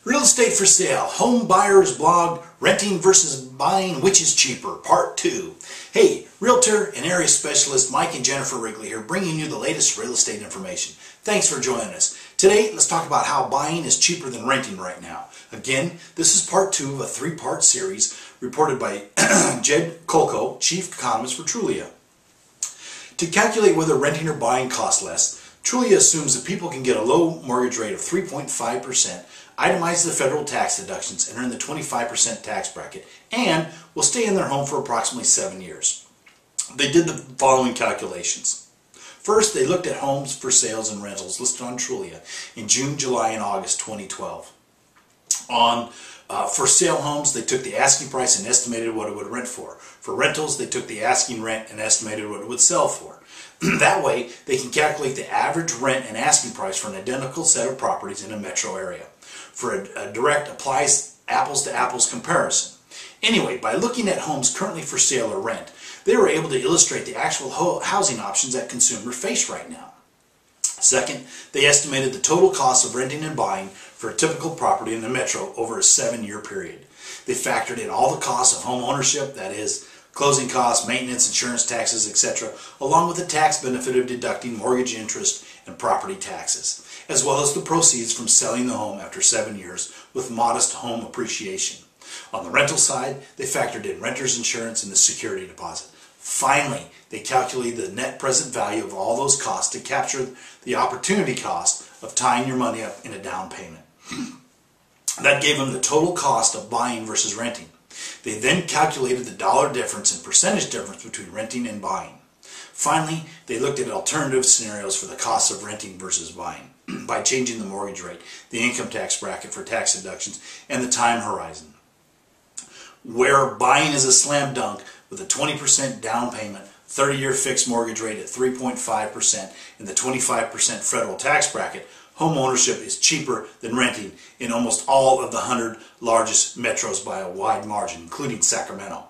Real estate for sale, home buyers blog, renting versus buying, which is cheaper, part 2. Hey, Realtor and area specialist Mike and Jennifer Rigley here, bringing you the latest real estate information. Thanks for joining us. Today, let's talk about how buying is cheaper than renting right now. Again, this is part 2 of a 3-part series reported by Jed Kolko, chief economist for Trulia. To calculate whether renting or buying costs less, Trulia assumes that people can get a low mortgage rate of 3.5%, itemize the federal tax deductions, and earn the 25% tax bracket, and will stay in their home for approximately 7 years. They did the following calculations. First, they looked at homes for sales and rentals listed on Trulia in June, July, and August 2012. For sale homes, they took the asking price and estimated what it would rent for. For rentals, they took the asking rent and estimated what it would sell for. That way, they can calculate the average rent and asking price for an identical set of properties in a metro area. For a direct applies apples-to-apples comparison. Anyway, by looking at homes currently for sale or rent, they were able to illustrate the actual housing options that consumers face right now. Second, they estimated the total cost of renting and buying for a typical property in the metro over a 7-year period. They factored in all the costs of home ownership, that is, closing costs, maintenance, insurance, taxes, etc., along with the tax benefit of deducting mortgage interest and property taxes, as well as the proceeds from selling the home after 7 years with modest home appreciation. On the rental side, they factored in renter's insurance and the security deposit. Finally, they calculated the net present value of all those costs to capture the opportunity cost of tying your money up in a down payment. That gave them the total cost of buying versus renting. They then calculated the dollar difference and percentage difference between renting and buying. Finally, they looked at alternative scenarios for the cost of renting versus buying by changing the mortgage rate, the income tax bracket for tax deductions, and the time horizon. Where buying is a slam dunk with a 20% down payment, 30-year fixed mortgage rate at 3.5%, and the 25% federal tax bracket, home ownership is cheaper than renting in almost all of the 100 largest metros by a wide margin, including Sacramento.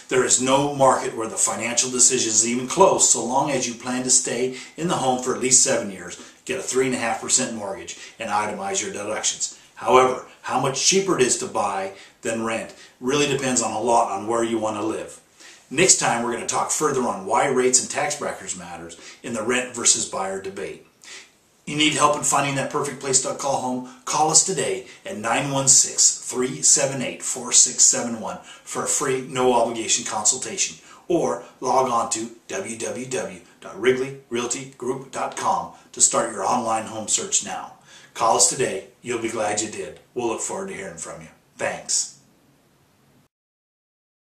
There is no market where the financial decision is even close so long as you plan to stay in the home for at least 7 years, get a 3.5% mortgage, and itemize your deductions. However, how much cheaper it is to buy than rent really depends on a lot on where you want to live. Next time we're going to talk further on why rates and tax brackets matters in the rent versus buyer debate. You need help in finding that perfect place to call home? Call us today at 916-378-4671 for a free, no-obligation consultation, or log on to www.wrigleyrealtygroup.com to start your online home search now. Call us today. You'll be glad you did. We'll look forward to hearing from you. Thanks.